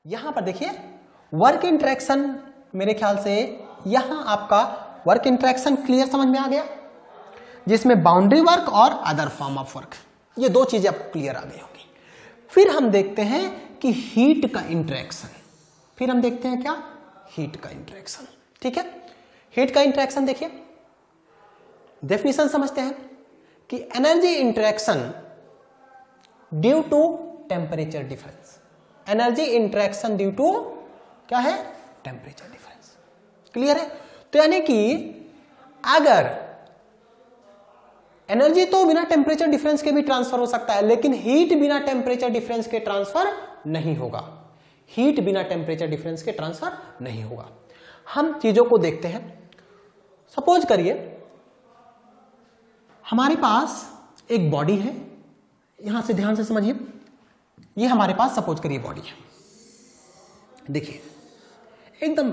यहां पर देखिए वर्क इंटरेक्शन, मेरे ख्याल से यहां आपका वर्क इंटरेक्शन क्लियर समझ में आ गया, जिसमें बाउंड्री वर्क और अदर फॉर्म ऑफ वर्क, ये दो चीजें आपको क्लियर आ गई होंगी। फिर हम देखते हैं कि हीट का इंटरेक्शन, फिर हम देखते हैं क्या, हीट का इंटरेक्शन। ठीक है, हीट का इंटरेक्शन देखिए, डेफिनेशन समझते हैं कि energy interaction due to temperature difference, energy interaction due to क्या है, टेम्परेचर डिफरेंस। क्लियर है, तो यानी कि अगर एनर्जी तो बिना टेम्परेचर डिफरेंस के भी ट्रांसफर हो सकता है, लेकिन हीट बिना टेम्परेचर डिफरेंस के ट्रांसफर नहीं होगा, हीट बिना टेम्परेचर डिफरेंस के ट्रांसफर नहीं होगा। हम चीजों को देखते हैं, सपोज करिए हमारे पास एक बॉडी है, यहां से ध्यान से समझिए, ये हमारे पास सपोज करिए बॉडी है, देखिए एकदम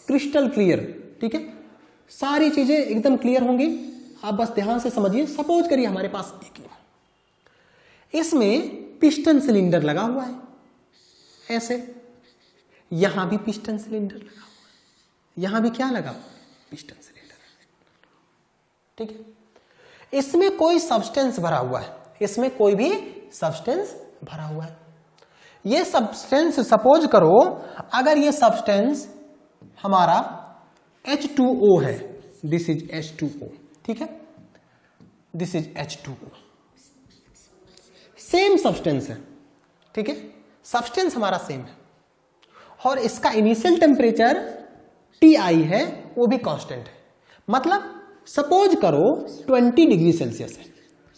क्रिस्टल क्लियर, ठीक है, सारी चीजें एकदम क्लियर होंगी, आप बस ध्यान से समझिए। सपोज करिए हमारे पास एक, इसमें पिस्टन सिलेंडर लगा हुआ है, ऐसे यहां भी पिस्टन सिलेंडर लगा हुआ है, यहां भी क्या लगा, पिस्टन सिलेंडर, ठीक है। इसमें कोई सब्सटेंस भरा हुआ है, इसमें कोई भी सब्सटेंस भरा हुआ है। ये सब्सटेंस सपोज करो, अगर ये सब्सटेंस हमारा H2O है, दिस इज H2O, ठीक है, this is H2O, same substance है, ठीक है, सब्सटेंस हमारा सेम है, और इसका इनिशियल टेम्परेचर Ti है, वो भी कांस्टेंट है, मतलब सपोज करो 20 डिग्री सेल्सियस है,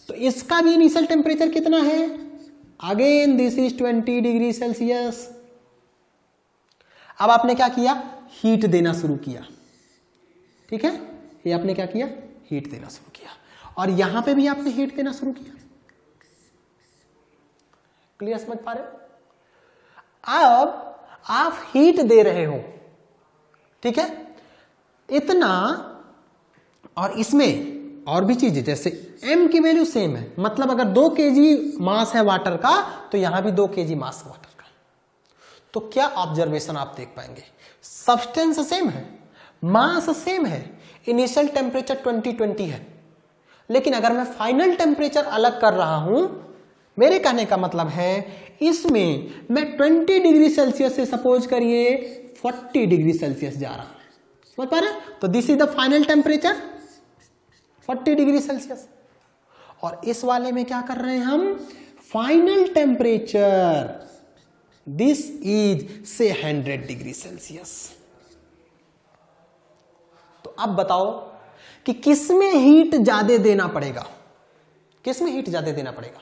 तो इसका भी इनिशियल टेम्परेचर कितना है, again this is 20 degree Celsius. अब आपने क्या किया, हीट देना शुरू किया, ठीक है, ये आपने क्या किया, हीट देना शुरू किया, और यहां पे भी आपने हीट देना शुरू किया। क्लियर समझ पा रहे हो? अब आप हीट दे रहे हो, ठीक है, इतना, और इसमें और भी चीजें, जैसे m की वैल्यू सेम है, मतलब अगर 2 kg मास है वाटर का, तो यहां भी 2 kg मास वाटर का। तो क्या ऑब्जर्वेशन आप देख पाएंगे, सब्सटेंस सेम है, मास सेम है, इनिशियल टेम्परेचर 20 है, लेकिन अगर मैं फाइनल टेम्परेचर अलग कर रहा हूं, मेरे कहने का मतलब है इसमें मैं 20 डिग्री सेल्सियस से सपोज करिए 40 डिग्री सेल्सियस जा रहा हूं, समझ पा रहे हैं? तो this is the final temperature 40 degree Celsius, और इस वाले में क्या कर रहे हैं हम, फाइनल टेम्परेचर दिस इज से 100 डिग्री सेल्सियस। तो अब बताओ कि किसमें हीट ज्यादा देना पड़ेगा, किसमें हीट ज्यादा देना पड़ेगा,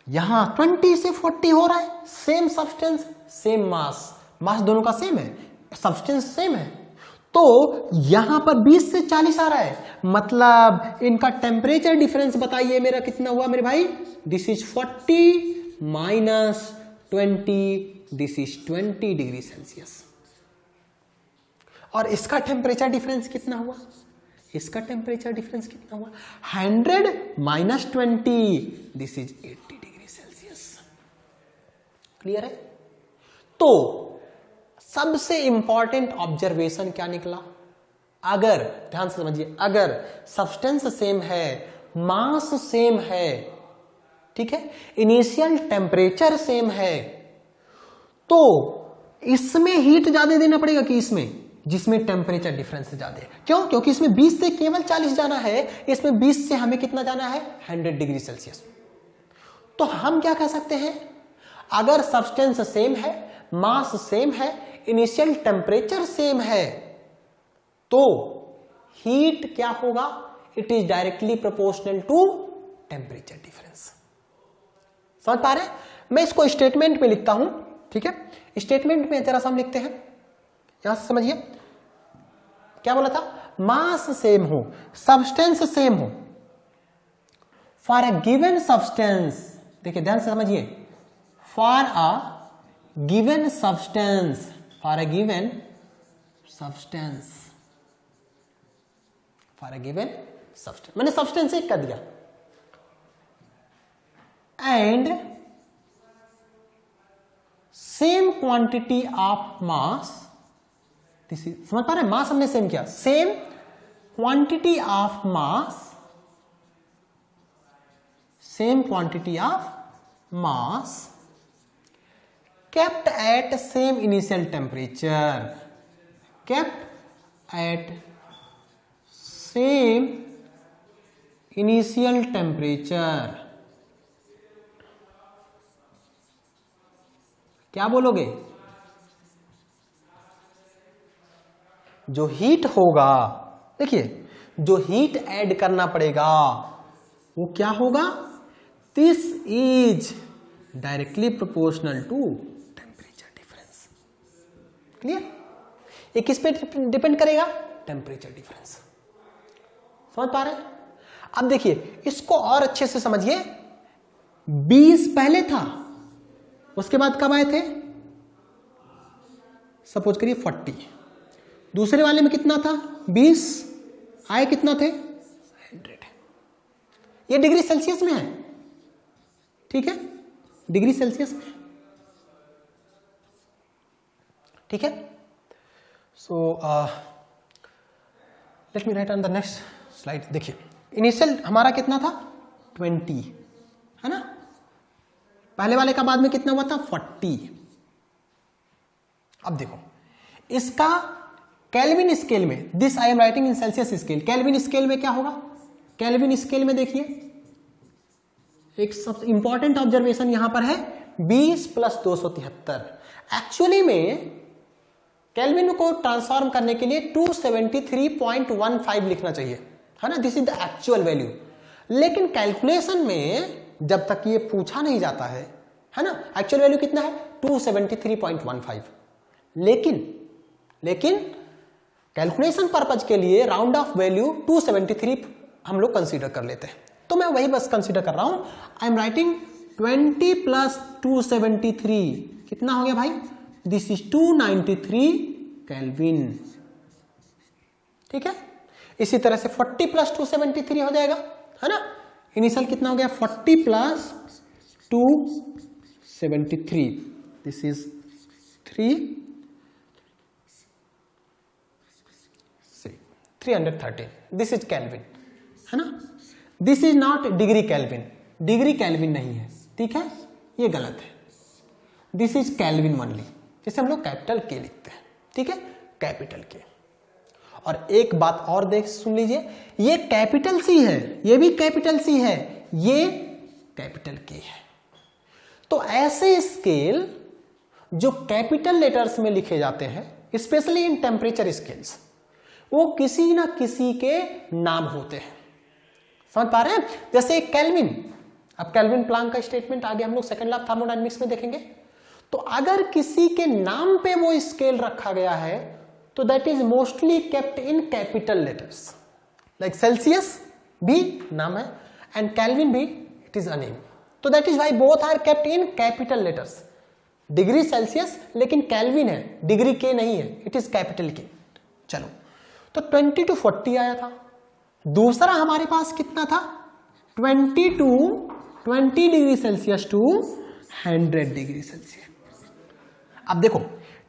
यहां 20 से 40 हो रहा है, सेम सब्सटेंस सेम मास, मास दोनों का सेम है, सब्सटेंस सेम है, तो यहां पर 20 से 40 आ रहा है, मतलब इनका टेम्परेचर डिफरेंस बताइए मेरा कितना हुआ मेरे भाई, this is 40 minus 20, this is 20 degree Celsius, और इसका टेम्परेचर डिफरेंस कितना हुआ, इसका टेम्परेचर डिफरेंस कितना हुआ, 100 minus 20, this is 80 degree Celsius. Clear है? तो सबसे इंपॉर्टेंट ऑब्जर्वेशन क्या निकला, अगर ध्यान से समझिए, अगर सब्सटेंस सेम है, मास सेम है, ठीक है, इनिशियल टेम्परेचर सेम है, तो इसमें हीट ज्यादा देना पड़ेगा कि इसमें, जिसमें टेम्परेचर डिफरेंस ज्यादा है। क्यों? क्योंकि इसमें 20 से केवल 40 जाना है, इसमें 20 से हमें कितना जाना है, 100 डिग्री सेल्सियस। तो हम क्या कह सकते हैं, अगर सब्सटेंस सेम है, मास सेम है, इनिशियल टेम्परेचर सेम है, तो हीट क्या होगा, it is directly proportional to temperature difference. समझ पा रहे हैं? मैं इसको स्टेटमेंट में लिखता हूं, ठीक है, स्टेटमेंट में जरा सा हम लिखते हैं, यहां से समझिए क्या बोला था, मास सेम हो, सब्सटेंस सेम हो, फॉर अ गिवन सब्सटेंस, देखिए ध्यान से समझिए, for a given substance, for a given substance, for a given substance, मैंने सब्सटेंस एक कर दिया, and same quantity of mass, this is, समझ पा रहे हैं, मास हमने सेम किया, same quantity of mass, same quantity of mass kept at same initial temperature, kept at same initial temperature, क्या बोलोगे? जो हीट होगा, देखिए जो हीट ऐड करना पड़ेगा वो क्या होगा? This is directly proportional to temperature difference. Clear? ये किस पे डिपेंड करेगा? Temperature difference. समझ पा रहे हैं? अब देखिए इसको और अच्छे से समझिए, 20 पहले था, उसके बाद कब आए थे? सपोज करिए 40, दूसरे वाले में कितना था? 20, आए कितना थे? 100। ये डिग्री सेल्सियस में है, ठीक है, डिग्री सेल्सियस में, ठीक है। So let me right on the next slide. देखिए इनिशियल हमारा कितना था? 20, है ना, पहले वाले का बाद में कितना हुआ था? 40। अब देखो इसका केल्विन स्केल में, this I am writing in Celsius scale, kelvin scale में क्या होगा? केल्विन स्केल में देखिए एक सबसे इंपॉर्टेंट ऑब्जर्वेशन यहां पर है, 20 + 273। एक्चुअली में केल्विन को ट्रांसफॉर्म करने के लिए 273.15 लिखना चाहिए, है ना, this is the actual value. लेकिन कैलकुलेशन में जब तक ये पूछा नहीं जाता है ना, एक्चुअल वैल्यू कितना है? 273.15। लेकिन कैलकुलेशन पर्पज के लिए राउंड ऑफ वैल्यू 273 हम लोग कंसीडर कर लेते हैं, तो मैं वही बस कंसीडर कर रहा हूं। आई एम राइटिंग 20 + 273 कितना हो गया भाई? दिस इज 293 केल्विन, ठीक है। इसी तरह से 40 + 273 हो जाएगा, है ना। इनिशियल कितना हो गया? 40 + 273, this is 313, this is kelvin, है ना। This is not degree kelvin, degree kelvin नहीं है, ठीक है, ये गलत है। दिस इज केल्विन ओनली, जिसे हम लोग कैपिटल के लिखते हैं, ठीक है, कैपिटल के। और एक बात और देख सुन लीजिए, ये कैपिटल सी है, ये भी कैपिटल सी है, ये कैपिटल के है। तो ऐसे स्केल जो कैपिटल लेटर्स में लिखे जाते हैं, स्पेशली इन टेम्परेचर स्केल्स, वो किसी ना किसी के नाम होते हैं। समझ पा रहे हैं? जैसे केल्विन, अब केल्विन प्लांक का स्टेटमेंट आगे हम लोग सेकंड लॉ थर्मोडायनेमिक्स में देखेंगे। तो अगर किसी के नाम पे वो स्केल रखा गया है तो that is mostly kept in capital letters, like Celsius भी नाम है एंड केल्विन भी इट इज अ नेम, तो that is why both are kept in capital letters. Degree Celsius लेकिन केल्विन है, डिग्री के नहीं है, इट इज कैपिटल के। चलो, तो 20 to 40 आया था। दूसरा हमारे पास कितना था? 20 degree Celsius to 100 degree Celsius. अब देखो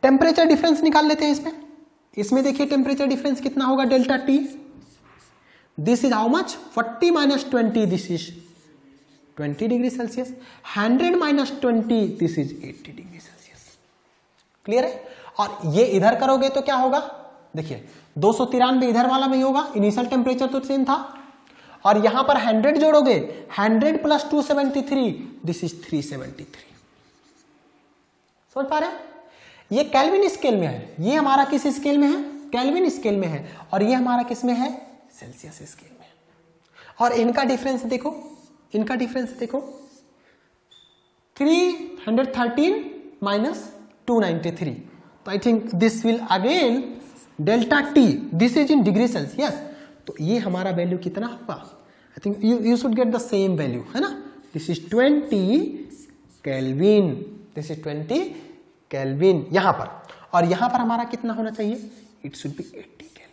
टेम्परेचर डिफरेंस निकाल लेते हैं इसमें देखिए टेम्परेचर डिफरेंस कितना होगा? Delta T, this is how much? 40 - 20, this is 20 degree Celsius. 100 - 20, this is 80 degree Celsius. Clear है? और ये इधर करोगे तो क्या होगा? देखिए 293 इधर वाला में होगा, इनिशियल टेम्परेचर तो सेम था, और यहां पर 100 जोड़ोगे, 100 + 273, दिस इज 373। समझ पा रहे हैं? ये केल्विन स्केल में है, ये हमारा किस स्केल में है? केल्विन स्केल में है, और ये हमारा किस में है? सेल्सियस स्केल में। और इनका डिफरेंस देखो, 313 - 293, तो I think this will again delta T, this is in degree Celsius, तो ये हमारा वैल्यू कितना होगा? I think you should get the same value, है ना। This is 20 kelvin, this is 20 kelvin यहां पर, और यहां पर हमारा कितना होना चाहिए? It should be 80 kelvin.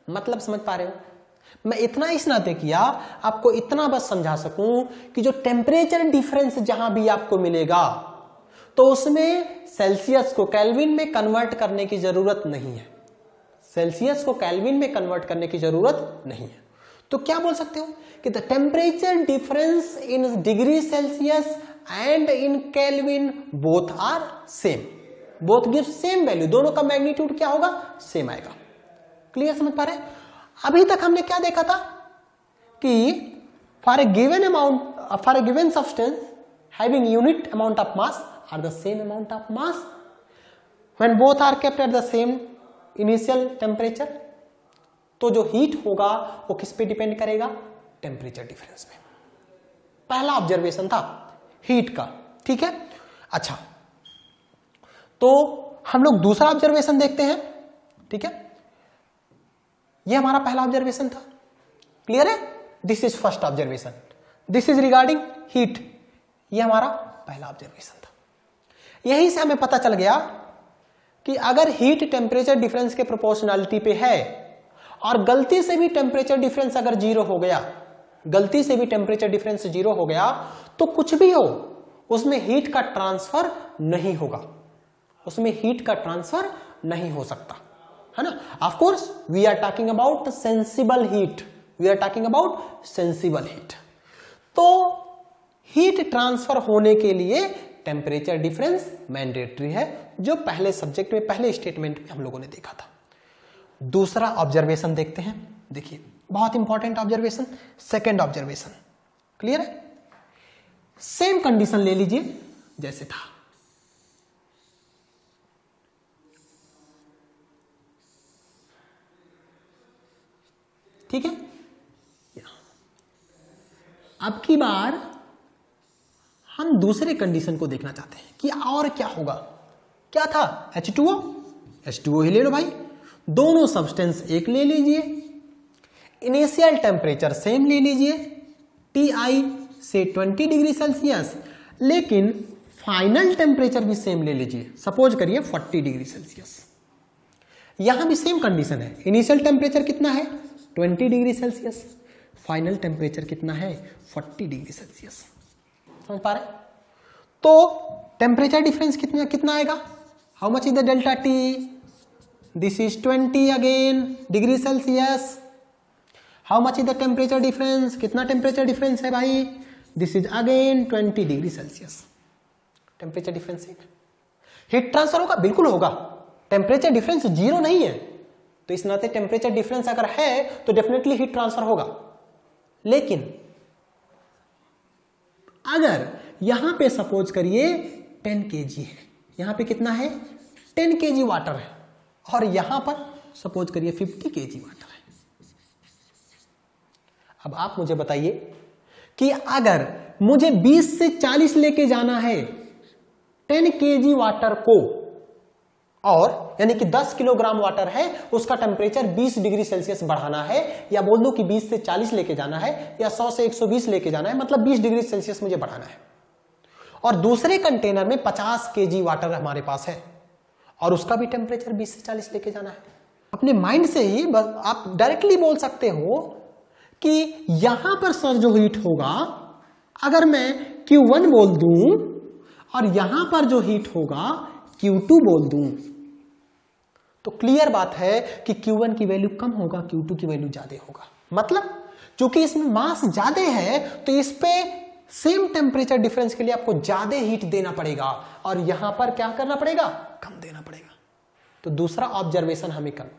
मतलब समझ पा रहे हो? मैं इतना इस नाते किया आपको इतना बस समझा सकूं कि जो टेम्परेचर डिफरेंस जहां भी आपको मिलेगा तो उसमें सेल्सियस को केल्विन में कन्वर्ट करने की जरूरत नहीं है, सेल्सियस को केल्विन में कन्वर्ट करने की जरूरत नहीं है। तो क्या बोल सकते हो कि the temperature difference in degree Celsius and in Kelvin both are same, both give same value, दोनों का मैग्नीट्यूड क्या होगा, सेम आएगा। क्लियर समझ पा रहे? अभी तक हमने क्या देखा था कि for a given amount, for a given substance having unit amount of mass are the same amount of mass when both are kept at the same initial temperature. तो जो हीट होगा वो किस पे डिपेंड करेगा, टेम्परेचर डिफरेंस पे। पहला observation था हीट का, ठीक है। अच्छा, तो हम लोग दूसरा ऑब्जर्वेशन देखते हैं, ठीक है। ये हमारा पहला ऑब्जर्वेशन था, क्लियर है। This is first observation, this is regarding heat, ये हमारा पहला ऑब्जर्वेशन था। यहीं से हमें पता चल गया कि अगर हीट टेम्परेचर डिफरेंस के प्रोपोर्शनलिटी पे है और गलती से भी टेम्परेचर डिफरेंस अगर जीरो हो गया, गलती से भी टेम्परेचर डिफरेंस जीरो हो गया, तो कुछ भी हो उसमें हीट का ट्रांसफर नहीं होगा, उसमें हीट का ट्रांसफर नहीं हो सकता, है ना। Of course we are talking about sensible heat, we are talking about sensible heat. तो हीट ट्रांसफर होने के लिए टेम्परेचर डिफरेंस मैंडेटरी है, जो पहले सब्जेक्ट में, पहले स्टेटमेंट में हम लोगों ने देखा था। दूसरा ऑब्जर्वेशन देखते हैं, देखिए बहुत important observation, second observation, clear है। सेम कंडीशन ले लीजिए जैसे था, ठीक है। अब की बार हम दूसरे कंडीशन को देखना चाहते हैं कि और क्या होगा। क्या था, H2O, H2O ही ले लो भाई, दोनों सब्सटेंस एक ले लीजिए, इनिशियल टेम्परेचर सेम ले लीजिए, Ti से 20 डिग्री सेल्सियस, लेकिन फाइनल टेम्परेचर भी सेम ले लीजिए, सपोज करिए 40 डिग्री सेल्सियस। यहां भी सेम कंडीशन है, इनिशियल टेम्परेचर कितना है 20 डिग्री सेल्सियस, फाइनल टेम्परेचर कितना है 40 डिग्री सेल्सियस, समझ पा रहे। तो टेम्परेचर डिफरेंस कितना आएगा, how much is the delta T, this is 20 again degree Celsius, how much is the temperature difference, कितना टेम्परेचर डिफरेंस है भाई, this is again 20 degree Celsius. Temperature difference heat transfer होगा, बिल्कुल होगा, टेम्परेचर डिफरेंस जीरो नहीं है, तो इस नाते टेम्परेचर डिफरेंस अगर है तो डेफिनेटली हीट ट्रांसफर होगा। लेकिन अगर यहां पे सपोज करिए 10 kg है, यहां पे कितना है 10 kg वाटर है, और यहां पर सपोज करिए 50 kg वाटर है। अब आप मुझे बताइए कि अगर मुझे 20 से 40 लेके जाना है 10 kg वाटर को, और यानी कि 10 किलोग्राम वाटर है, उसका टेम्परेचर 20 डिग्री सेल्सियस बढ़ाना है, या बोल दो कि 20 से 40 लेके जाना है, या 100 से 120 लेके जाना है, मतलब 20 डिग्री सेल्सियस मुझे बढ़ाना है। और दूसरे कंटेनर में 50 kg वाटर हमारे पास है, और उसका भी टेम्परेचर 20 से 40 लेके जाना है। अपने माइंड से ही आप डायरेक्टली बोल सकते हो कि यहां पर सर जो हीट होगा, अगर मैं Q1 बोल दूं और यहां पर जो हीट होगा Q2 बोल दूं, तो क्लियर बात है कि Q1 की वैल्यू कम होगा, Q2 की वैल्यू ज्यादा होगा। मतलब चूंकि इसमें मास ज्यादा है, तो इस पे सेम टेम्परेचर डिफरेंस के लिए आपको ज्यादा हीट देना पड़ेगा, और यहां पर क्या करना पड़ेगा, कम देना पड़ेगा। तो दूसरा ऑब्जर्वेशन हमें करना,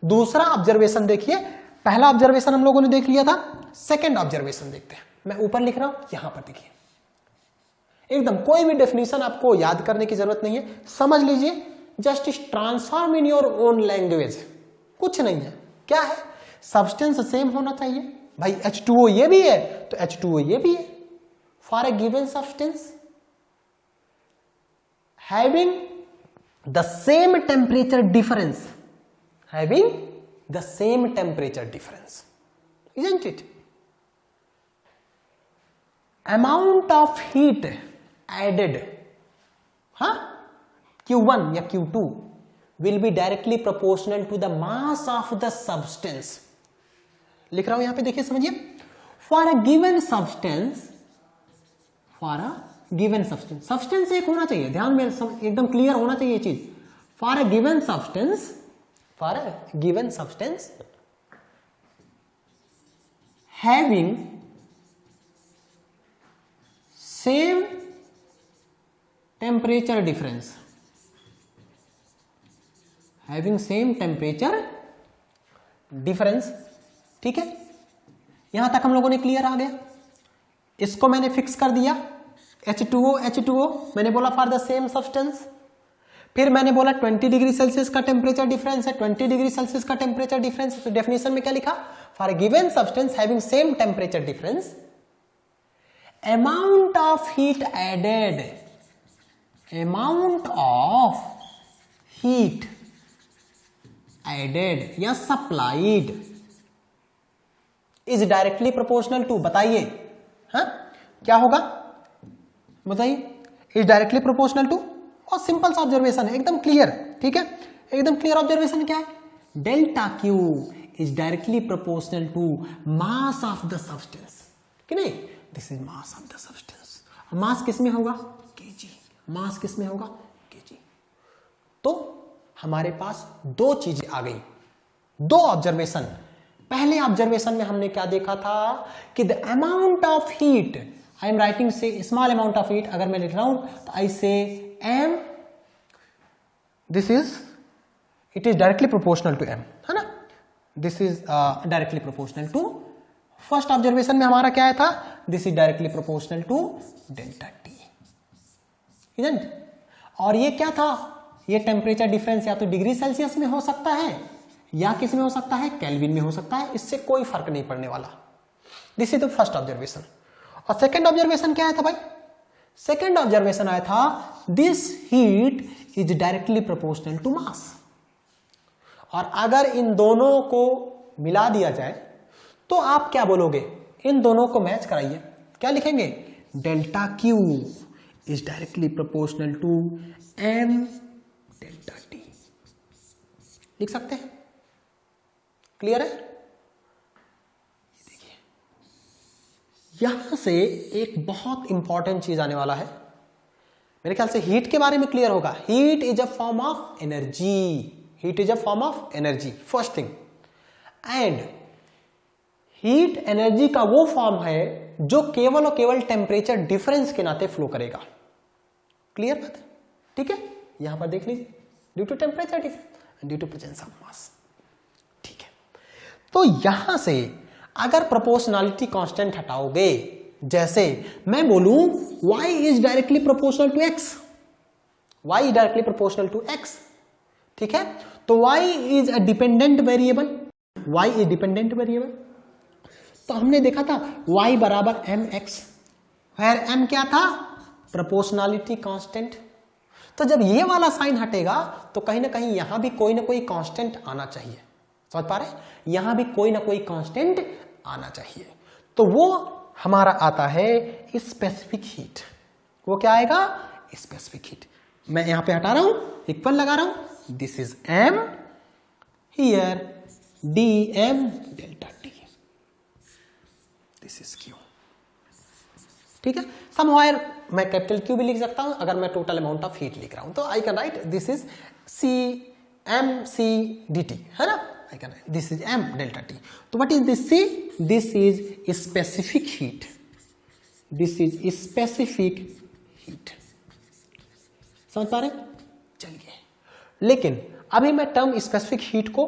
दूसरा ऑब्जर्वेशन देखिए, पहला ऑब्जर्वेशन हम लोगों ने देख लिया था, सेकेंड ऑब्जर्वेशन देखते हैं। मैं ऊपर लिख रहा हूं, यहां पर देखिए, एकदम कोई भी डेफिनेशन आपको याद करने की जरूरत नहीं है, समझ लीजिए, just transform in your own language, कुछ नहीं है। क्या है, सब्सटेंस सेम होना चाहिए भाई, H2O ये भी है तो H2O ये भी है। For a given substance having the same temperature difference, having the same temperature difference, isn't it? Amount of heat added, हाँ, Q1 या Q2 will be directly proportional to the mass of the substance। लिख रहा हूं यहां पे, देखिए समझिए, for a given substance given substance, substance एक होना चाहिए, ध्यान में एकदम क्लियर होना चाहिए ये चीज। For a given substance having same temperature difference, having same temperature difference, ठीक है, यहां तक हम लोगों ने क्लियर आ गया। इसको मैंने फिक्स कर दिया H2O मैंने बोला फॉर द सेम सब्सटेंस, फिर मैंने बोला 20 डिग्री सेल्सियस का टेम्परेचर डिफरेंस है, 20 डिग्री सेल्सियस का टेम्परेचर डिफरेंस है, तो डेफिनेशन में क्या लिखा, for a given substance having same temperature difference amount of heat added या supplied is directly proportional to, बताइए हाँ क्या होगा, बताइए, is directly proportional to, और सिंपल सा ऑब्जर्वेशन है, एकदम क्लियर, ठीक है, एकदम क्लियर ऑब्जर्वेशन क्या है, delta Q is directly proportional to mass of the substance, कि नहीं, this is mass of the substance, mass किस में होगा, केजी, मास किस में होगा, केजी। तो हमारे पास दो चीजें आ गई, दो ऑब्जर्वेशन। पहले ऑब्जर्वेशन में हमने क्या देखा था कि the amount of heat, I am writing say small amount of heat, अगर मैं लिख रहा हूं तो I say m, this is, it is directly proportional to m, है ना, this is directly proportional to, first observation में हमारा क्या आया था, this is directly proportional to delta T, isn't, और ये क्या था, ये टेम्परेचर डिफरेंस या तो डिग्री सेल्सियस में हो सकता है या किस में हो सकता है, केल्विन में हो सकता है, इससे कोई फर्क नहीं पड़ने वाला। This is the first observation. और सेकंड ऑब्जर्वेशन क्या आया था भाई, सेकंड ऑब्जर्वेशन आया था this heat is directly proportional to mass, और अगर इन दोनों को मिला दिया जाए तो आप क्या बोलोगे, इन दोनों को मैच कराइए, क्या लिखेंगे, delta Q is directly proportional to m delta T, लिख सकते हैं, क्लियर है। देखिए यहां से एक बहुत इंपॉर्टेंट चीज आने वाला है, मेरे ख्याल से हीट के बारे में क्लियर होगा, heat is a form of energy, heat is a form of energy, first thing, and heat energy का वो फॉर्म है जो केवल और केवल टेम्परेचर डिफरेंस के नाते फ्लो करेगा, क्लियर बात है, ठीक है, यहां पर देख लीजिए, due to temperature difference, due to presence of mass, ठीक है। तो यहां से अगर प्रोपोर्शनलिटी कांस्टेंट हटाओगे, जैसे मैं बोलूं y is directly proportional to x, y is directly proportional to x, ठीक है, तो y is a dependent variable, y is dependent variable, तो हमने देखा था y बराबर mx, वेयर m क्या था, प्रोपोर्शनलिटी कांस्टेंट, तो जब ये वाला साइन हटेगा तो कहीं ना कहीं यहां भी कोई ना कोई कांस्टेंट आना चाहिए, समझ पा रहे, यहां भी कोई ना कोई कांस्टेंट आना चाहिए, तो वो हमारा आता है स्पेसिफिक हीट, वो क्या आएगा, स्पेसिफिक हीट, मैं यहां पे हटा रहा हूं, इक्वल लगा रहा हूं, this is m here dm delta t, this is q, ठीक है, समवेयर मैं कैपिटल Q भी लिख सकता हूं अगर मैं टोटल अमाउंट ऑफ हीट लिख रहा हूं, तो I can write this is C m C dt, है ना, I can write this is m delta t, तो what is this C, this is specific heat, this is specific heat, समझ पा रहे, चलिए, लेकिन अभी मैं टर्म स्पेसिफिक हीट को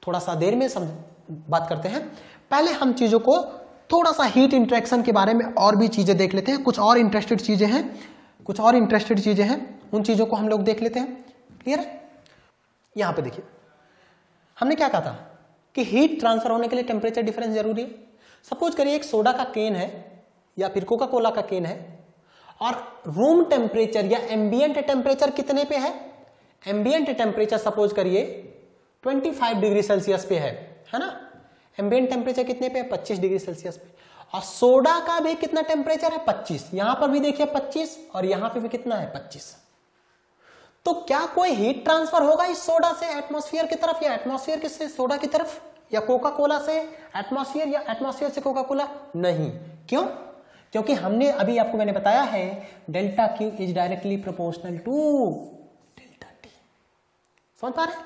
थोड़ा सा देर में बात करते हैं, पहले हम चीजों को थोड़ा सा हीट इंटरेक्शन के बारे में और भी चीजें देख लेते हैं, कुछ और इंटरेस्टेड चीजें हैं, कुछ और इंटरेस्टेड चीजें हैं, उन चीजों को हम लोग देख लेते हैं, क्लियर है। यहां पे देखिए हमने क्या कहा था कि हीट ट्रांसफर होने के लिए टेम्परेचर डिफरेंस जरूरी है। सपोज करिए एक सोडा का केन है या फिर कोका कोला का केन है और रूम टेम्परेचर या एम्बियंट टेम्परेचर कितने पे है, एम्बियंट टेम्परेचर सपोज करिए 25 डिग्री सेल्सियस पे है ना, एम्बियंट टेम्परेचर कितने पे है, 25 डिग्री सेल्सियस पे, और सोडा का भी कितना टेम्परेचर है, 25, यहां पर भी देखिए 25 और यहां पे भी कितना है, 25, तो क्या कोई हीट ट्रांसफर होगा इस सोडा से एटमॉस्फेयर की तरफ या एटमॉस्फेयर से सोडा की तरफ या कोका कोला से एटमॉस्फेयर या एटमॉस्फेयर से कोका कोला, नहीं, क्यों, क्योंकि हमने अभी आपको मैंने बताया है delta Q is directly proportional to delta T. समझ पा रहे हैं?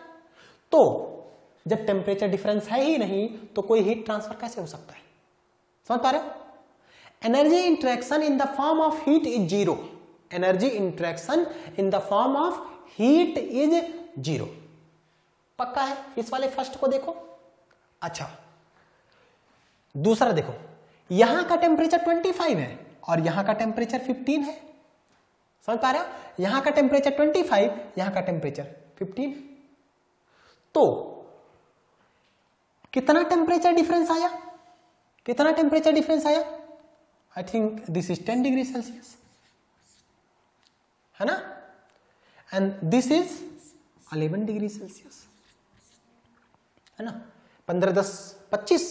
तो जब टेम्परेचर डिफरेंस है ही नहीं तो कोई हीट ट्रांसफर कैसे हो सकता है? समझ पा रहे हो? Energy interaction in the form of heat is zero. Energy interaction in the form of heat is zero. पक्का है? इस वाले फर्स्ट को देखो। अच्छा, दूसरा देखो, यहां का टेम्परेचर 25 है और यहां का टेम्परेचर 15 है। समझ पा रहे हो? यहां का टेम्परेचर 25, यहां का टेम्परेचर 15। तो कितना टेम्परेचर डिफरेंस आया? कितना टेम्परेचर डिफरेंस आया? I think this is 10 degree Celsius, है ना? And this is 11 degree Celsius, है ना? 15 10 25।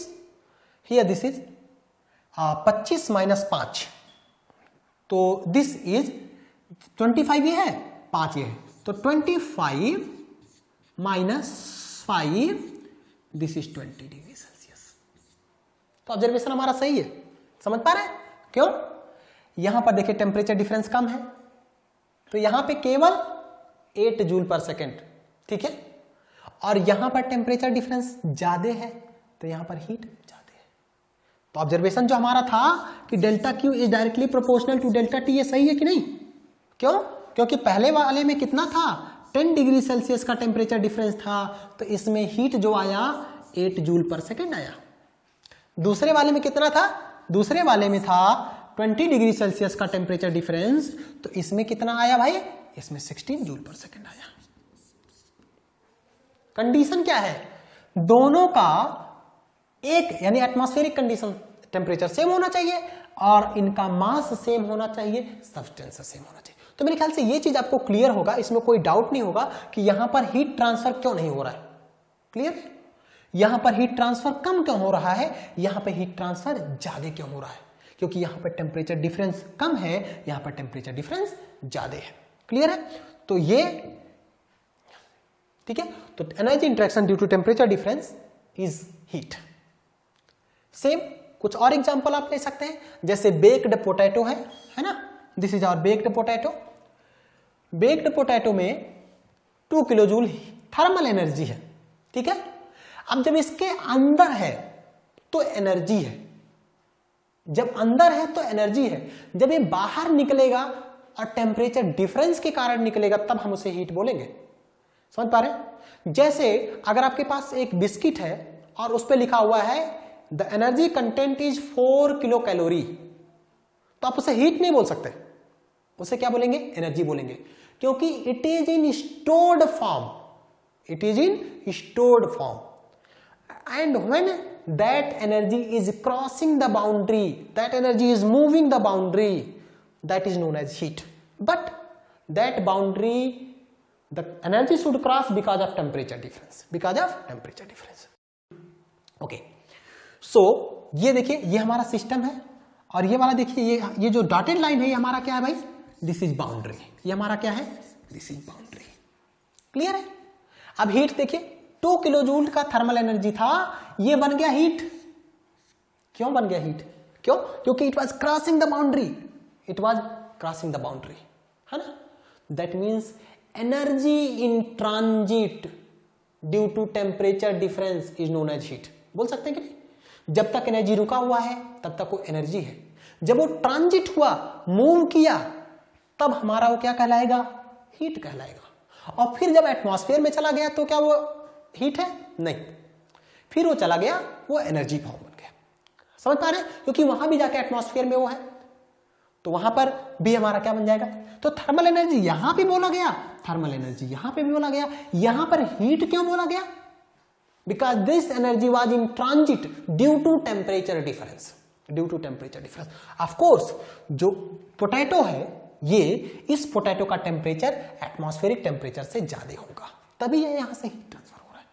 हियर दिस इज 25 माइनस 5, तो दिस इज 25 ये है, 5 ये है, तो 25 minus 5 this is 20 degree Celsius. तो ऑब्जर्वेशन हमारा सही है। समझ पा रहे हैं? क्यों? यहां पर देखिए टेम्परेचर डिफरेंस कम है, तो यहां पे केवल 8 जूल पर सेकेंड, ठीक है? और यहां पर टेम्परेचर डिफरेंस ज्यादा है, तो यहां पर हीट ज्यादा है। तो ऑब्जर्वेशन जो हमारा था कि delta Q is directly proportional to delta T, ये सही है कि नहीं? क्यों? क्योंकि पहले वाले में कितना था? 10 डिग्री सेल्सियस का टेम्परेचर डिफरेंस था, तो इसमें हीट जो आया 8 जूल पर सेकेंड आया। दूसरे वाले में कितना था? दूसरे वाले में था 20 डिग्री सेल्सियस का टेम्परेचर डिफरेंस, तो इसमें कितना आया भाई? इसमें 16 जूल पर सेकेंड आया। कंडीशन क्या है? दोनों का एक यानी एटमॉस्फेरिक कंडीशन टेम्परेचर सेम होना चाहिए और इनका मास सेम होना चाहिए, सब्सटेंस सेम होना चाहिए। तो मेरे ख्याल से ये चीज आपको क्लियर होगा, इसमें कोई डाउट नहीं होगा कि यहां पर हीट ट्रांसफर क्यों नहीं हो रहा है। क्लियर है? यहां पर हीट ट्रांसफर कम क्यों हो रहा है, यहां पर हीट ट्रांसफर ज्यादा क्यों हो रहा है? क्योंकि यहां पर टेम्परेचर डिफरेंस कम है, यहां पर टेम्परेचर डिफरेंस ज्यादा है। क्लियर है? तो ये ठीक है। तो energy interaction due to temperature difference is heat. Same कुछ और एग्जांपल आप ले सकते हैं, जैसे बेक्ड पोटैटो है ना? This is our baked potato. Baked potato में 2 किलो जूल थर्मल एनर्जी है, ठीक है? अब जब इसके अंदर है तो एनर्जी है, जब अंदर है तो एनर्जी है, जब ये बाहर निकलेगा और टेम्परेचर डिफरेंस के कारण निकलेगा तब हम उसे हीट बोलेंगे। समझ पा रहे हैं? जैसे अगर आपके पास एक बिस्किट है और उस पर लिखा हुआ है the energy content is 4 kilo calorie, तो आप उसे हीट नहीं बोल सकते, उसे क्या बोलेंगे? एनर्जी बोलेंगे, क्योंकि it is in stored form, it is in stored form. And when that energy is crossing the boundary, that energy is moving the boundary, that is known as heat. But that boundary, the energy should cross because of temperature difference, because of temperature difference. Okay, so ये देखिए ये हमारा system है और ये वाला देखिए ये जो डॉटेड लाइन है ये हमारा क्या है भाई? This is boundary. ये हमारा क्या है? This is boundary. क्लियर है? अब हीट देखिए 2 किलो जूल का थर्मल एनर्जी था, ये बन गया हीट। क्यों बन गया हीट? क्यों? क्योंकि it was crossing the boundary, it was crossing the boundary, है ना? That means energy in transit due to temperature difference is known as heat. बोल सकते हैं कि नहीं? जब तक एनर्जी रुका हुआ है तब तक वो एनर्जी है, जब वो ट्रांजिट हुआ, मूव किया, तब हमारा वो क्या कहलाएगा? हीट कहलाएगा। और फिर जब एटमॉस्फेयर में चला गया तो क्या वो हीट है? नहीं, फिर वो चला गया, वो एनर्जी फॉर्म बन गया। समझ पा रहे हैं? क्योंकि वहां भी जाके एटमॉस्फेयर में वो है, तो वहां पर भी हमारा क्या बन जाएगा? तो थर्मल एनर्जी यहां भी बोला गया, थर्मल एनर्जी यहां पे भी बोला गया। यहां पर हीट क्यों बोला गया? Because this energy was in transit due to temperature difference, due to temperature difference. Of course जो पोटैटो है, ये इस पोटैटो का टेम्परेचर एटमॉस्फेरिक टेम्परेचर से ज्यादा होगा, तभी ये यहां से हीट ट्रांसफर हो रहा है।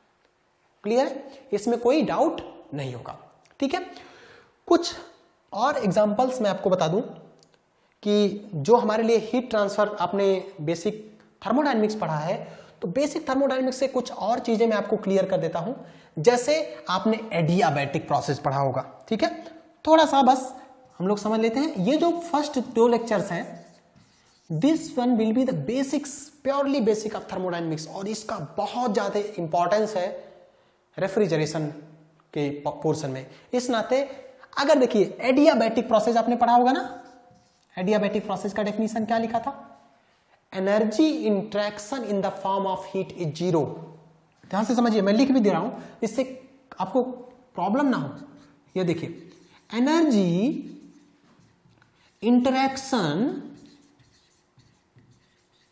क्लियर है? इसमें कोई डाउट नहीं होगा। ठीक है, कुछ और एग्जांपल्स मैं आपको बता दूं कि जो हमारे लिए हीट ट्रांसफर, आपने बेसिक थर्मोडायनेमिक्स पढ़ा है, तो बेसिक थर्मोडायनेमिक्स से कुछ और चीजें मैं आपको क्लियर कर देता हूं। जैसे आपने एडियाबैटिक प्रोसेस पढ़ा होगा, ठीक है? थोड़ा सा बस हम लोग समझ लेते हैं। ये जो फर्स्ट 2 लेक्चर्स हैं, this one will be the basics, purely basic of thermodynamics, और इसका बहुत ज्यादा इंपॉर्टेंस है रेफ्रिजरेशन के पोर्शन में। इस नाते अगर देखिए एडियाबैटिक प्रोसेस आपने पढ़ा होगा ना, एडियाबैटिक प्रोसेस का डेफिनेशन क्या लिखा था? Energy interaction in the form of heat is zero. ध्यान से समझिए, मैं लिख भी दे रहा हूं इससे आपको प्रॉब्लम ना हो। ये देखिए, energy interaction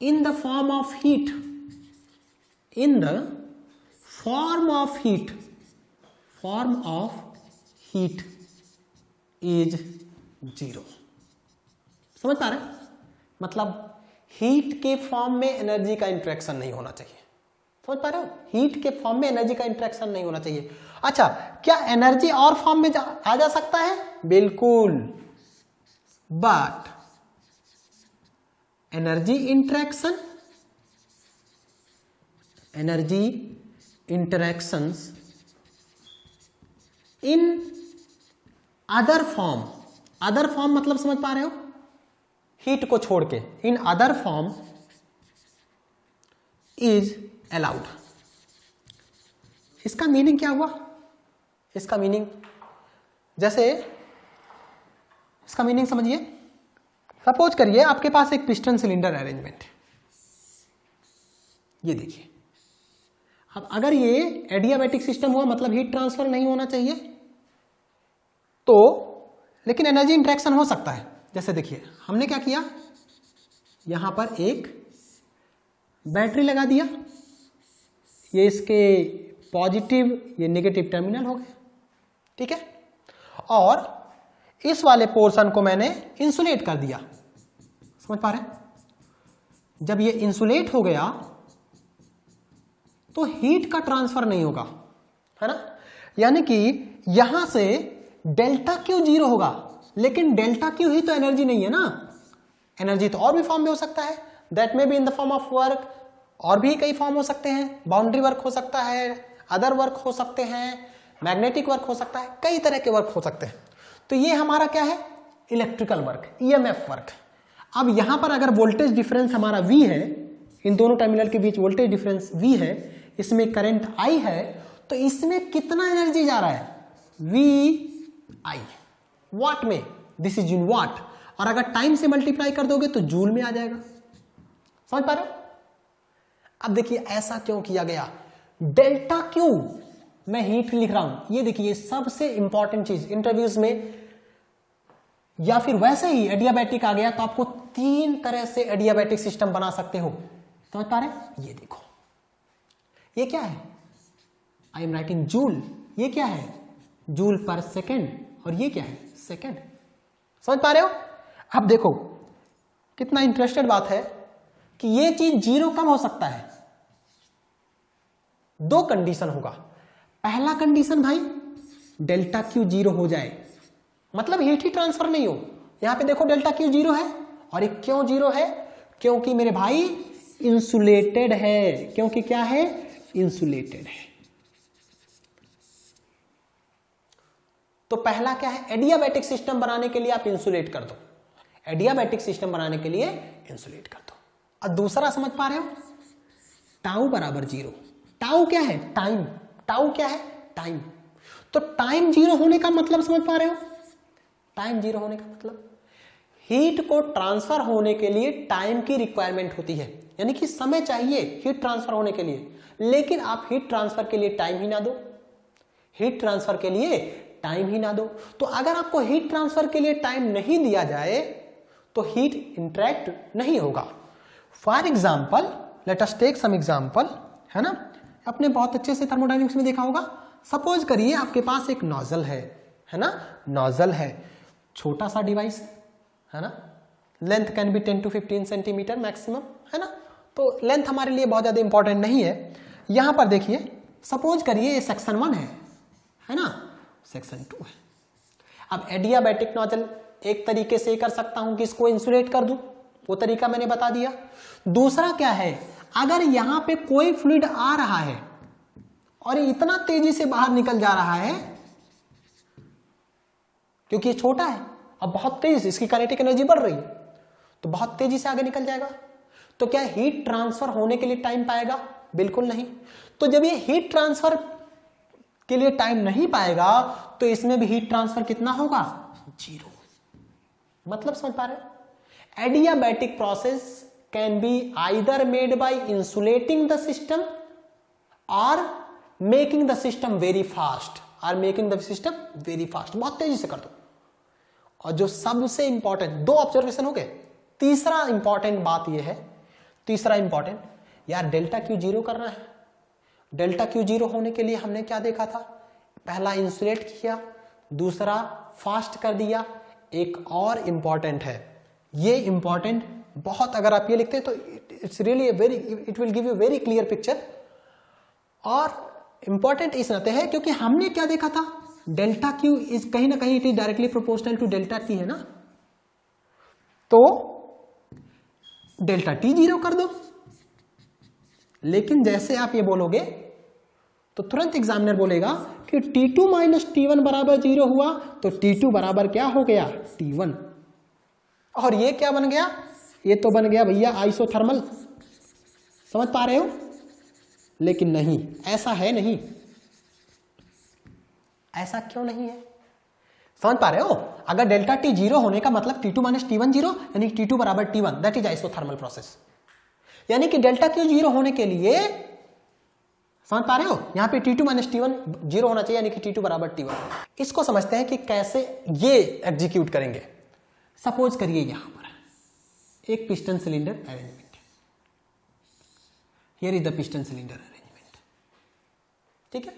in the form of heat, in the form of heat is 0। समझ पा रहे? मतलब हीट के फॉर्म में एनर्जी का इंटरेक्शन नहीं होना चाहिए। समझ पा रहे हो? हीट के फॉर्म में एनर्जी का इंटरेक्शन नहीं होना चाहिए। अच्छा, क्या एनर्जी और फॉर्म में आ जा सकता है? बिल्कुल, but energy interactions in other form, other form मतलब समझ पा रहे हो? हीट को छोड़ के, in other form is allowed. इसका मीनिंग क्या हुआ? इसका मीनिंग जैसे, इसका मीनिंग समझिए। सपोज करिए आपके पास एक पिस्टन सिलेंडर अरेंजमेंट है, ये देखिए। अब अगर ये एडियाबैटिक सिस्टम हुआ, मतलब हीट ट्रांसफर नहीं होना चाहिए, तो लेकिन एनर्जी इंटरेक्शन हो सकता है। जैसे देखिए, हमने क्या किया, यहां पर एक बैटरी लगा दिया, ये इसके पॉजिटिव, ये नेगेटिव टर्मिनल हो गए, ठीक है। और इस वाले पोर्शन को मैंने इंसुलेट कर दिया। समझ पा रहे हैं? जब ये इंसुलेट हो गया तो हीट का ट्रांसफर नहीं होगा, है ना। यानी कि यहां से डेल्टा क्यू 0 होगा, लेकिन डेल्टा क्यू ही तो एनर्जी नहीं है ना। एनर्जी तो और भी फॉर्म में हो सकता है, that may be in the form of work, और भी कई फॉर्म हो सकते हैं। बाउंड्री वर्क हो सकता है, अदर वर्क हो सकते हैं, मैग्नेटिक वर्क हो सकता है, कई तरह के वर्क हो सकते हैं। तो ये हमारा क्या है? Electrical work, EMF work. अब यहां पर अगर वोल्टेज डिफरेंस हमारा V है, इन दोनों टर्मिनल के बीच वोल्टेज डिफरेंस V है, इसमें करंट I है, तो इसमें कितना एनर्जी जा रहा है? VI, वाट में, दिस इज इन वाट। और अगर टाइम से मल्टीप्लाई कर दोगे तो जूल में आ जाएगा। समझ पा रहे हो? अब देखिए ऐसा क्यों किया गया? डेल्टा क्यू, मैं हीट लिख रहा हूं, ये देखिए सबसे इंपॉर्टेंट चीज इंटरव्यूज में, या फिर वैसे ही एडियाबैटिक आ गया तो आपको 3 तरह से एडियाबैटिक सिस्टम बना सकते हो। समझ पा रहे हैं? ये देखो, ये क्या है? आई एम राइटिंग जूल। ये क्या है? जूल पर सेकेंड। और ये क्या है? सेकेंड। समझ पा रहे हो? अब देखो कितना इंटरेस्टेड बात है कि ये चीज 0 कब हो सकता है? 2 कंडीशन होगा। पहला कंडीशन भाई, डेल्टा क्यू 0 हो जाए, मतलब हीट ही ट्रांसफर नहीं हो। यहां पे देखो डेल्टा क्यू 0 है, और ये क्यों 0 है? क्योंकि मेरे भाई इंसुलेटेड है। क्योंकि क्या है? इंसुलेटेड है। तो पहला क्या है? एडियाबैटिक सिस्टम बनाने के लिए आप इंसुलेट कर दो, एडियाबैटिक सिस्टम बनाने के लिए इंसुलेट कर दो। और दूसरा समझ पा रहे हो? टाउ बराबर 0। टाउ क्या है? टाइम। टाउ क्या है? टाइम। तो टाइम 0 होने का मतलब समझ पा रहे हो? टाइम 0 होने का मतलब हीट को ट्रांसफर होने के लिए टाइम की रिक्वायरमेंट होती है, यानी कि समय चाहिए हीट ट्रांसफर होने के लिए। लेकिन आप हीट ट्रांसफर के लिए टाइम ही ना दो, हीट ट्रांसफर के लिए टाइम ही ना दो। तो अगर आपको हीट ट्रांसफर के लिए टाइम नहीं दिया जाए तो हीट इंटरैक्ट नहीं होगा। For example, let us take some example, है ना। आपने बहुत अच्छे से थर्मोडायनेमिक्स में देखा होगा। सपोज करिए आपके पास एक नोजल है ना। नोजल है, छोटा सा डिवाइस है ना। Length can be 10 to 15 centimetre maximum, है ना। तो लेंथ हमारे लिए बहुत ज्यादा इंपॉर्टेंट नहीं है। यहां पर देखिए, सपोज करिए ये सेक्शन 1 है ना, सेक्शन 2 है। अब एडियाबैटिक नोजल एक तरीके से कर सकता हूं कि इसको इंसुलेट कर दूं, वो तरीका मैंने बता दिया। दूसरा क्या है? अगर यहां पे कोई फ्लूइड आ रहा है और ये इतना तेजी से बाहर निकल जा रहा है, क्योंकि ये छोटा है अब बहुत तेजी से इसकी काइनेटिक एनर्जी बढ़ रही है तो बहुत तेजी से आगे निकल जाएगा। तो क्या हीट ट्रांसफर होने के लिए टाइम पाएगा? बिल्कुल नहीं। तो जब ये हीट ट्रांसफर के लिए टाइम नहीं पाएगा तो इसमें भी हीट ट्रांसफर कितना होगा? 0। मतलब समझ पा रहे हो? Adiabatic process can be either made by insulating the system or making the system very fast, बहुत तेजी से कर दो। और जो सबसे इंपॉर्टेंट, 2 ऑब्जर्वेशन हो गए, तीसरा इंपॉर्टेंट बात यह है, यार डेल्टा क्यू 0 करना है। डेल्टा क्यू 0 होने के लिए हमने क्या देखा था? पहला इंसुलेट किया, दूसरा फास्ट कर दिया। एक और इंपॉर्टेंट है, ये इंपॉर्टेंट बहुत, अगर आप ये लिखते हैं तो it's really it will give you very clear picture. और इंपॉर्टेंट इस नाते है क्योंकि हमने क्या देखा था? डेल्टा क्यू इज कहीं ना कहीं it is directly proportional to delta T, है ना? तो डेल्टा टी 0 कर दो। लेकिन जैसे आप ये बोलोगे तो तुरंत एग्जामिनर बोलेगा कि T2 माइनस T1 बराबर 0 हुआ तो T2 बराबर क्या हो गया? T1। और ये क्या बन गया? ये तो बन गया भैया आइसोथर्मल। समझ पा रहे हो? लेकिन नहीं, ऐसा है नहीं। ऐसा क्यों नहीं है? समझ पा रहे हो? अगर डेल्टा टी 0 होने का मतलब T2 माइनस T1 0, यानी T2 बराबर T1, that is isothermal process. यानी कि डेल्टा क्यू 0 होने के लिए, समझ पा रहे हो, यहां पे T2 माइनस T1 0 होना चाहिए, यानी कि T2 बराबर T1। इसको समझते हैं कि कैसे ये एग्जीक्यूट करेंगे। सपोज करिए यहां पर एक piston cylinder arrangement, here is the piston cylinder arrangement, ठीक है।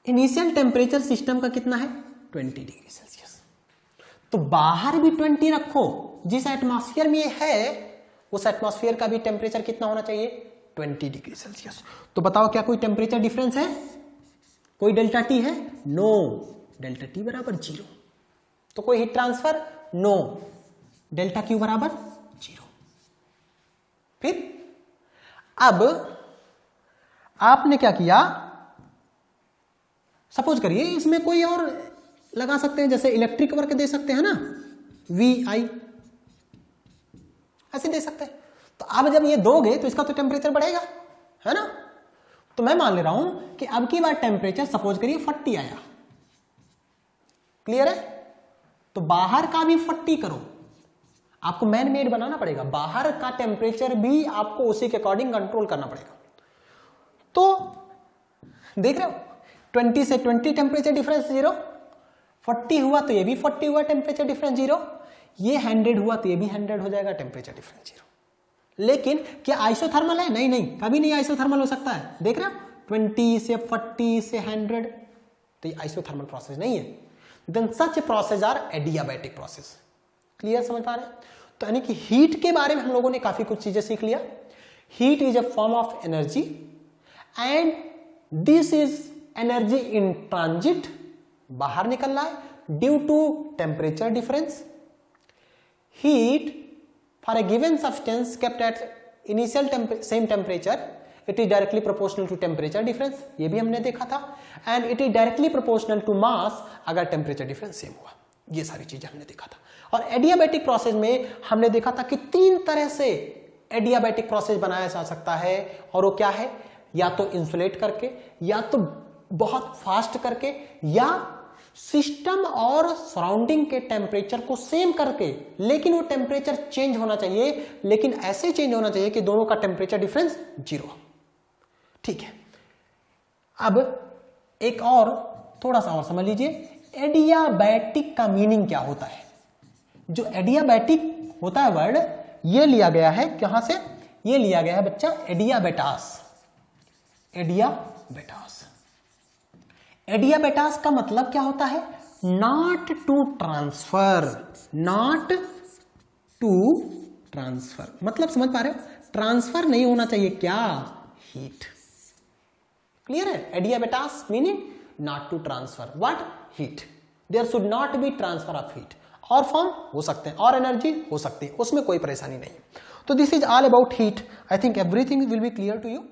इनिशियल टेम्परेचर सिस्टम का कितना है? 20 डिग्री सेल्सियस। तो बाहर भी 20 रखो, जिस एटमॉस्फेयर में ये है उस एटमॉस्फेयर का भी टेम्परेचर कितना होना चाहिए? 20 डिग्री सेल्सियस। तो बताओ क्या कोई टेम्परेचर डिफरेंस है? कोई डेल्टा टी है? नो, डेल्टा टी बराबर 0। तो कोई heat transfer? No, delta Q बराबर 0। फिर अब आपने क्या किया? सपोज करिए इसमें कोई और लगा सकते हैं, जैसे इलेक्ट्रिक वर्क दे सकते हैं ना, VI ऐसे दे सकते हैं। तो अब जब ये दोगे तो इसका तो टेम्परेचर बढ़ेगा, है ना? तो मैं मान ले रहा हूं कि अब की बार टेम्परेचर सपोज करिए 40 आया, क्लियर है? तो बाहर का भी 40 करो, आपको मैन मेड बनाना पड़ेगा, बाहर का टेम्परेचर भी आपको उसी के अकॉर्डिंग कंट्रोल करना पड़ेगा। तो देख रहे हो, 20 से 20 टेम्परेचर डिफरेंस 0, 40 हुआ तो ये भी 40 हुआ टेम्परेचर डिफरेंस 0, ये 100 हुआ तो ये भी 100 हो जाएगा टेम्परेचर डिफरेंस 0। लेकिन क्या आइसोथर्मल है? नहीं नहीं, कभी नहीं आइसोथर्मल हो सकता है। देख रहे हो, 20 से 40 से 100, तो ये आइसोथर्मल प्रोसेस नहीं है। Then such process are adiabatic process. Clear, समझ पा रहे हैं? तो यानी कि हीट के बारे में हम लोगों ने काफी कुछ चीजें सीख लिया। Heat is a form of energy and this is energy in transit, बाहर निकल रहा है due to temperature difference. Heat for a given substance kept at initial same temperature, it is directly proportional to temperature difference, ये भी हमने देखा था। and it is directly proportional to mass अगर temperature difference same हुआ, ये सारी चीजें हमने देखा था। और एडियाबैटिक प्रोसेस में हमने देखा था कि 3 तरह से एडियाबैटिक प्रोसेस बनाया जा सकता है, और वो क्या है? या तो इंसुलेट करके, या तो बहुत फास्ट करके, या सिस्टम और सराउंडिंग के टेम्परेचर को सेम करके, लेकिन वो टेम्परेचर चेंज होना चाहिए, लेकिन ऐसे चेंज होना चाहिए कि दोनों का टेम्परेचर डिफरेंस 0। ठीक है, अब एक और थोड़ा सा और समझ लीजिए, एडियाबैटिक का मीनिंग क्या होता है। जो एडियाबैटिक होता है वर्ड, ये लिया गया है कहां से? ये लिया गया है बच्चा एडियाबेटास। एडियाबेटास, एडियाबेटास का मतलब क्या होता है? Not to transfer, not to transfer, मतलब समझ पा रहे हो? ट्रांसफर नहीं होना चाहिए क्या? हीट। क्लियर है? Adiabatic meaning not to transfer what? Heat. There should not be transfer of heat. और फॉर्म हो सकते हैं, और एनर्जी हो सकती है, उसमें कोई परेशानी नहीं। तो this is all about heat. I think everything will be clear to you.